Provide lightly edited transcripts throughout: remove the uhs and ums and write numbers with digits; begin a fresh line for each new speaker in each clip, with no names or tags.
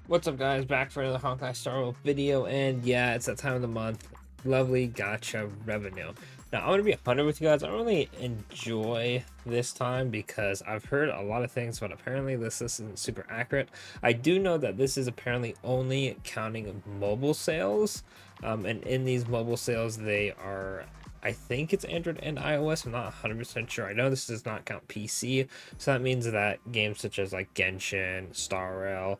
What's up, guys? Back for another Honkai Star Rail video, and yeah, it's that time of the month. Lovely Gacha revenue. Now, I'm gonna be 100 with you guys. I don't really enjoy this time because I've heard a lot of things, but apparently this isn't super accurate. I do know that this is apparently only counting mobile sales, and in these mobile sales, they are. I think it's Android and iOS. I'm not 100% sure. I know this does not count PC, so that means that games such as like Genshin, Star Rail,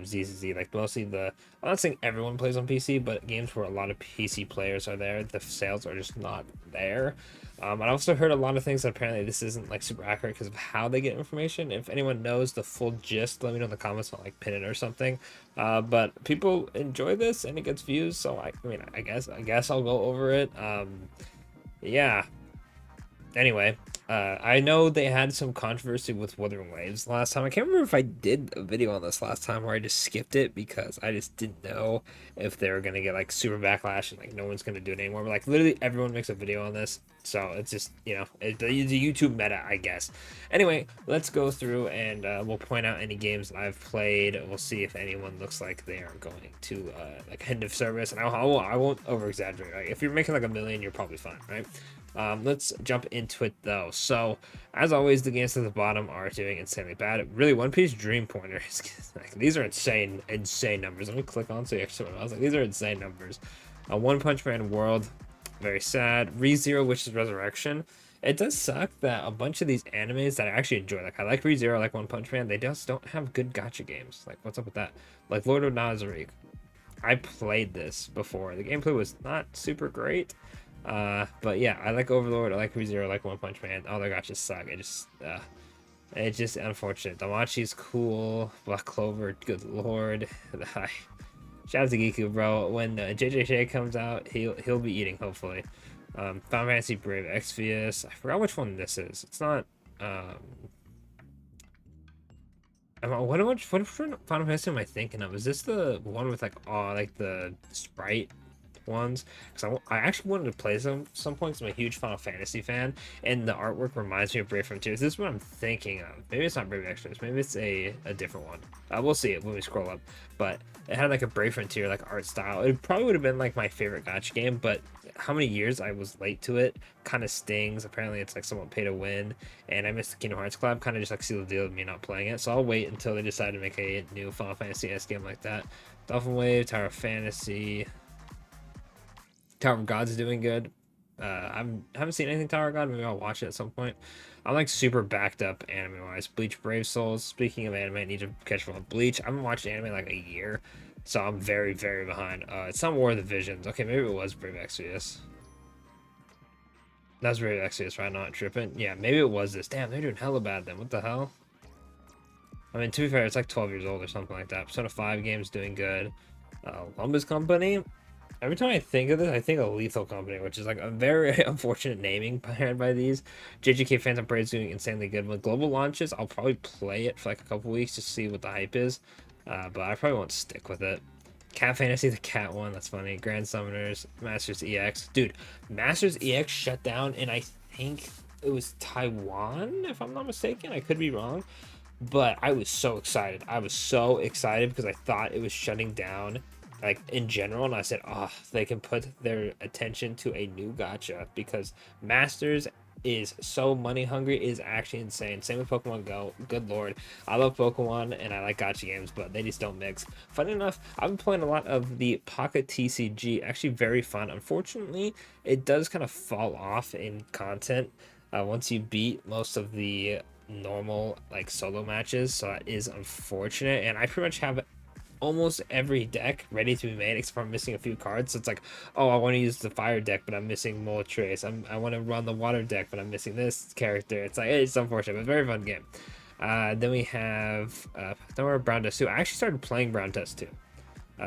ZZZ, like mostly I'm not saying everyone plays on PC, but games where a lot of PC players are there, the sales are just not there. I also heard a lot of things that apparently this isn't like super accurate because of how they get information. If anyone knows the full gist, let me know in the comments. I'll like pin it or something. But people enjoy this and it gets views, so I mean, I guess I'll go over it. Yeah, anyway, I know they had some controversy with Wuthering Waves last time. I can't remember if I did a video on this last time or I just skipped it because I just didn't know if they were gonna get like super backlash and like no one's gonna do it anymore. But like literally everyone makes a video on this, so it's just it's a YouTube meta, I guess. Anyway, let's go through and we'll point out any games that I've played. We'll see if anyone looks like they are going to like end of service, and I won't over exaggerate. Right? If you're making like a million, you're probably fine, right? Let's jump into it though. So, as always, the games at the bottom are doing insanely bad. Really, One Piece Dream Pointer is like, these are insane numbers. Let me click on so you actually. I was like, these are insane numbers. One Punch Man World, very sad. ReZero, which is Resurrection. It does suck that a bunch of these animes that I actually enjoy, like I like ReZero, I like One Punch Man, they just don't have good gacha games. Like, what's up with that? Like Lord of Nazarick. I played this before. The gameplay was not super great. But yeah, I like Overlord, I like ReZero, I like One Punch Man. All their gotchas suck. It's just unfortunate. Damachi's cool. Black Clover, good lord. Shout out to Giku, bro. When JJ Shea comes out, he'll be eating, hopefully. Final Fantasy Brave Exvius. I forgot which one this is. It's not. What Final Fantasy am I thinking of? Is this the one with like the sprite ones? Because I actually wanted to play some points. I'm a huge Final Fantasy fan, and the artwork reminds me of Brave Frontiers. This is what I'm thinking of. Maybe it's not Brave Exvius. Maybe it's a different one. We'll see it when we scroll up. But it had like a Brave Frontier like art style. It probably would have been like my favorite gacha game, but how many years I was late to it kind of stings. Apparently, it's like somewhat pay to win, and I missed the Kingdom Hearts collab. Kind of just like seal the deal with me not playing it. So I'll wait until they decide to make a new Final Fantasy S game like that. Dolphin Wave, Tower of Fantasy, Tower of Gods is doing good. I haven't seen anything Tower of God. Maybe I'll watch it at some point. I'm like super backed up anime wise. Bleach Brave Souls. Speaking of anime, I need to catch up on Bleach. I haven't watched anime like a year, so I'm very behind. It's not War of the Visions. Okay, maybe it was Brave Exvius. That's Brave Exvius, right? Not tripping. Yeah, maybe it was this. Damn, they're doing hella bad then. What the hell? I mean, to be fair, it's like 12 years old or something like that. Persona 5 game's doing good. Lumbus Company. Every time I think of this, I think of Lethal Company, which is like a very unfortunate naming behind by these. JJK Phantom Parade is doing insanely good. With global launches, I'll probably play it for like a couple weeks to see what the hype is, but I probably won't stick with it. Cat Fantasy, the cat one, that's funny. Grand Summoners, Masters EX. Dude, Masters EX shut down, and I think it was Taiwan, if I'm not mistaken. I could be wrong, but I was so excited. I was so excited because I thought it was shutting down like in general, and I said, oh, they can put their attention to a new gacha because Masters is so money hungry, is actually insane. Same with Pokemon Go. Good lord, I love Pokemon and I like gacha games, but they just don't mix. Funny enough, I've been playing a lot of the Pocket TCG. Actually, very fun. Unfortunately, it does kind of fall off in content once you beat most of the normal like solo matches, so that is unfortunate. And I pretty much have almost every deck ready to be made except for I'm missing a few cards. So it's like, oh, I want to use the fire deck, but I'm missing Moltres. I want to run the water deck, but I'm missing this character. It's like, it's unfortunate, but very fun game. Then we have Brown Dust 2. I actually started playing Brown Dust 2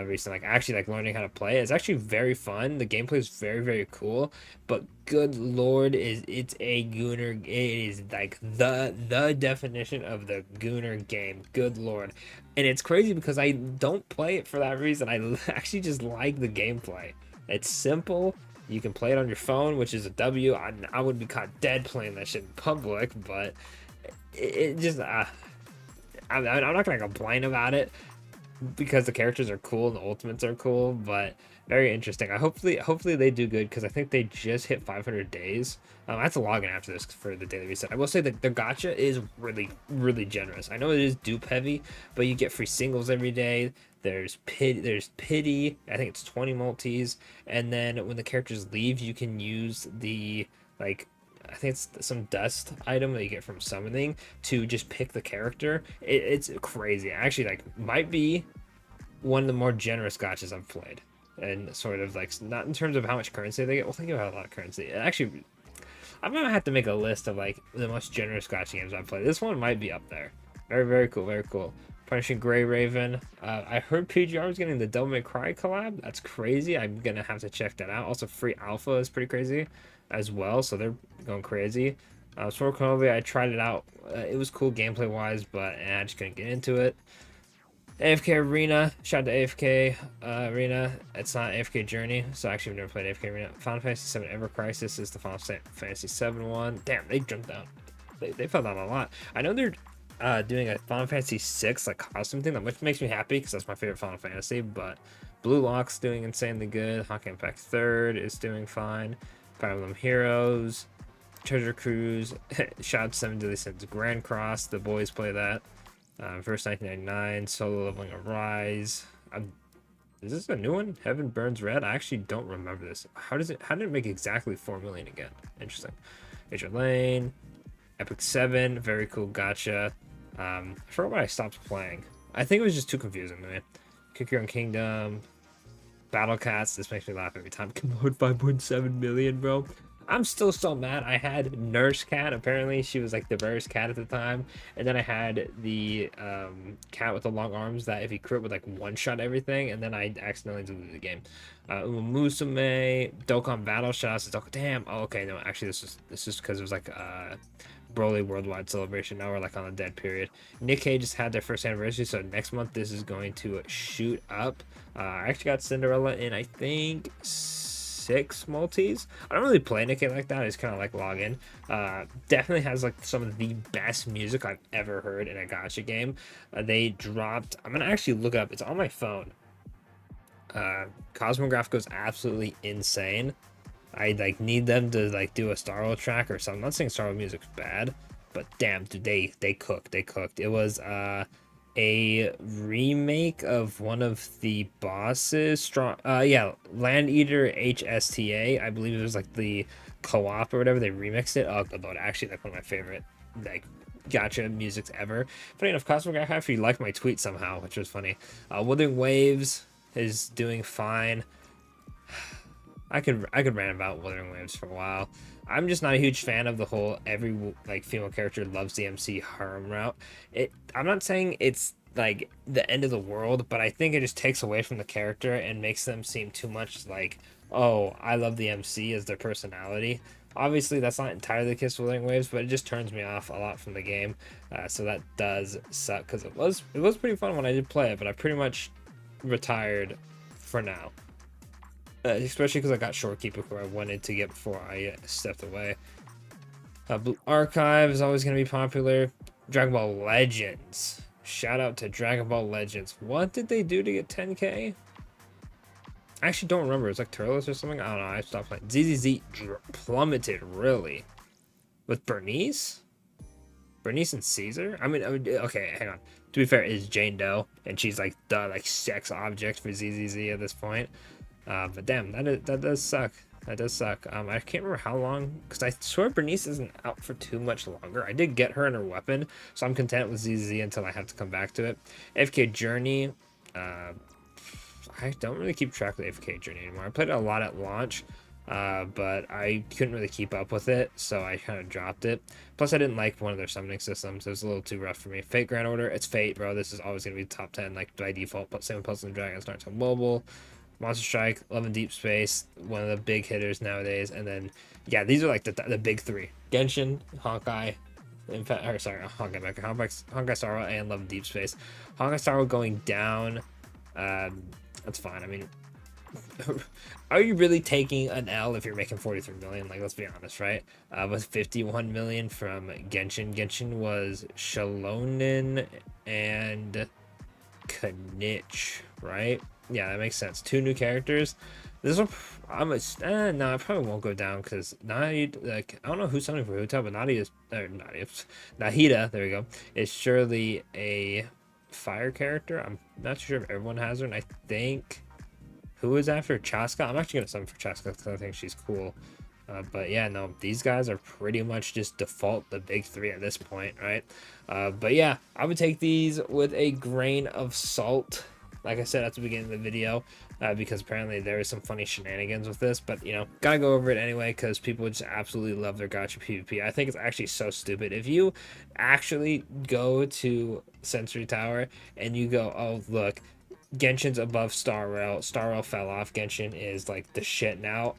recently, like actually like learning how to play. It's actually very fun. The gameplay is very cool, but good lord, is it's a gooner. It is like the definition of the gooner game. Good lord. And it's crazy because I don't play it for that reason. I actually just like the gameplay. It's simple. You can play it on your phone, which is a W. I would be caught dead playing that shit in public, but it just I'm not gonna complain about it. because the characters are cool and the ultimates are cool, but very interesting. Hopefully they do good because I think they just hit 500 days. I have to log in after this for the daily reset. I will say that the gacha is really generous. I know it is dupe heavy, but you get free singles every day. There's pity. I think it's 20 multis, and then when the characters leave, you can use the like I think it's some dust item that you get from summoning to just pick the character. It's crazy. Actually, like might be one of the more generous gachas I've played, and sort of like not in terms of how much currency they get. Well, think about a lot of currency. Actually, I'm gonna have to make a list of like the most generous gacha games I've played. This one might be up there. Very cool. Very cool. Punishing Grey Raven. I heard PGR was getting the Devil May Cry collab. That's crazy. I'm gonna have to check that out. Also, Free Alpha is pretty crazy as well, so they're going crazy. Sword Konobe, I tried it out. It was cool gameplay wise, but I just couldn't get into it. AFK Arena, shout out to AFK Arena. It's not AFK Journey, so actually I've never played AFK Arena. Final Fantasy VII Ever Crisis is the Final Fantasy VII one. Damn, they jumped down. They fell down a lot. I know they're doing a Final Fantasy VI like costume thing, which makes me happy because that's my favorite Final Fantasy. But Blue Lock's doing insanely good. Honkai Impact 3rd is doing fine. Fire Emblem Heroes, Treasure Cruise, shout out to 7 Deadly Sins Grand Cross. The boys play that. First 1999, Solo Leveling Arise. Is this a new one? Heaven Burns Red? I actually don't remember this. How did it make exactly 4 million again? Interesting. Major Lane, Epic 7, very cool gacha. I forgot why I stopped playing. I think it was just too confusing, man. Kick Your Own Kingdom, Battle Cats. This makes me laugh every time. Commode 5.7 million, bro. I'm still so mad. I had Nurse Cat. Apparently, she was like the rarest cat at the time. And then I had the cat with the long arms that if he crit would like one-shot everything. And then I accidentally deleted the game. Musume, Dokkan Battle Shots. Damn. Oh, okay. No, actually, this is because it was like Broly Worldwide Celebration. Now we're like on a dead period. Nikkei just had their first anniversary, so next month this is going to shoot up. I actually got Cinderella in I think 6 multis. I don't really play Nikkei like that. I just kind of like log in. Definitely has like some of the best music I've ever heard in a gacha game. They dropped. I'm gonna actually look it up. It's on my phone. Cosmograph goes absolutely insane. I like need them to like do a Star Wars track or something. I'm not saying Star Wars music's bad, but damn, dude, they cooked. It was a remake of one of the bosses. Land Eater HSTA. I believe it was like the co-op or whatever. They remixed it. Oh, good lord, actually, like one of my favorite like gacha musics ever. Funny enough, Cosmograph actually liked my tweet somehow, which was funny. Wuthering Waves is doing fine. I could rant about Wuthering Waves for a while. I'm just not a huge fan of the whole every like female character loves the MC harem route. I'm not saying it's like the end of the world, but I think it just takes away from the character and makes them seem too much like, oh, I love the MC as their personality. Obviously, that's not entirely the case with Wuthering Waves, but it just turns me off a lot from the game. So that does suck because it was pretty fun when I did play it, but I pretty much retired for now. Especially because I got Shorekeeper, who I wanted to get before I stepped away. Blue Archive is always going to be popular. Dragon Ball Legends. Shout out to Dragon Ball Legends. What did they do to get 10k? I actually don't remember. It's like Turles or something. I don't know. I stopped playing. ZZZ plummeted, really. With Bernice? Bernice and Caesar? I mean, okay, hang on. To be fair, it's Jane Doe, and she's like the sex object for ZZZ at this point. But damn, that does suck. That does suck. I can't remember how long, because I swear Bernice isn't out for too much longer. I did get her and her weapon, so I'm content with ZZ until I have to come back to it. AFK Journey, I don't really keep track of the AFK Journey anymore. I played it a lot at launch, but I couldn't really keep up with it, so I kind of dropped it. Plus, I didn't like one of their summoning systems. It was a little too rough for me. Fate Grand Order, it's Fate, bro. This is always going to be top 10, like, by default. But same with Puzzle and Dragons, not until mobile. Monster Strike, Love and Deep Space, one of the big hitters nowadays. And then, yeah, these are like the big three. Genshin, Honkai, Honkai Star Rail, and Love and Deep Space. Honkai Star Rail going down, that's fine. I mean, are you really taking an L if you're making 43 million? Like, let's be honest, right? With 51 million from Genshin. Genshin was Shalonen and Kanich, right? Yeah, that makes sense. 2 new characters. This one, no, I probably won't go down because like, I don't know who's something for Huta, but Nahida, there we go, is surely a fire character. I'm not sure if everyone has her, and I think who is after Chaska? I'm actually gonna summon for Chaska because I think she's cool. But yeah, no, these guys are pretty much just default the big 3 at this point, right? But yeah, I would take these with a grain of salt, like I said at the beginning of the video, because apparently there is some funny shenanigans with this, but you know, gotta go over it anyway because people just absolutely love their gacha PvP. I think it's actually so stupid. If you actually go to Sensory Tower and you go, oh look, Genshin's above Star Rail fell off, Genshin is like the shit now,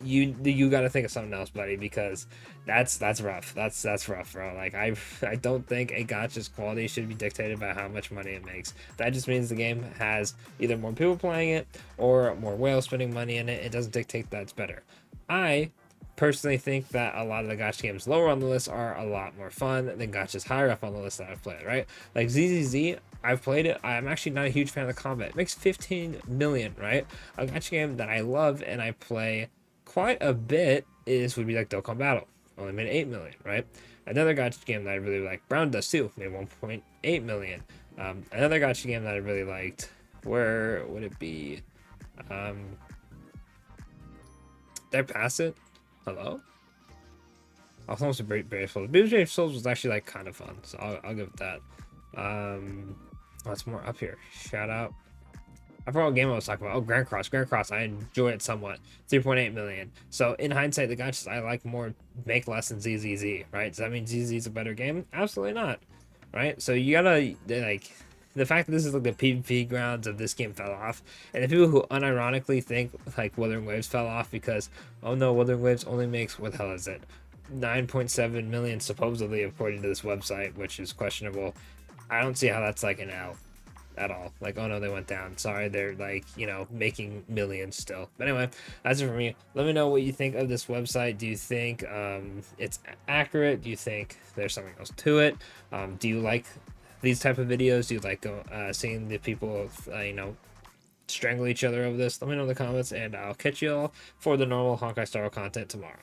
you got to think of something else, buddy, because that's rough. That's rough, bro. Like I don't think a gacha's quality should be dictated by how much money it makes. That just means the game has either more people playing it or more whales spending money in it. It doesn't dictate that it's better. I personally think that a lot of the gacha games lower on the list are a lot more fun than gachas higher up on the list that I've played, right? Like ZZZ, I've played it. I'm actually not a huge fan of the combat. It makes 15 million, right? A gacha game that I love and I play quite a bit would be like Dokkan Battle, only made 8 million, right? Another gacha game that I really like, Brownu does too, made 1.8 million. Another gacha game that I really liked, where would it be? Did I pass it? Hello? I was almost a Brave Souls. Brave Souls was actually like kind of fun, so I'll give it that. What's more up here? Shout out. I forgot what game I was talking about. Oh, Grand Cross. Grand Cross, I enjoy it somewhat. 3.8 million. So in hindsight, the gachas I like more make less than ZZZ, right? Does that mean ZZZ is a better game? Absolutely not, right? So you gotta, like, the fact that this is like the PvP grounds of this game fell off, and the people who unironically think like Wuthering Waves fell off because, oh no, Wuthering Waves only makes, what the hell is it? 9.7 million supposedly according to this website, which is questionable. I don't see how that's like an out at all. Like, oh no, they went down. Sorry, they're like, you know, making millions still. But anyway, that's it for me. Let me know what you think of this website. Do you think it's accurate? Do you think there's something else to it? Do you like these type of videos? Do you like seeing the people, you know, strangle each other over this? Let me know in the comments, and I'll catch you all for the normal Honkai Star Rail content tomorrow.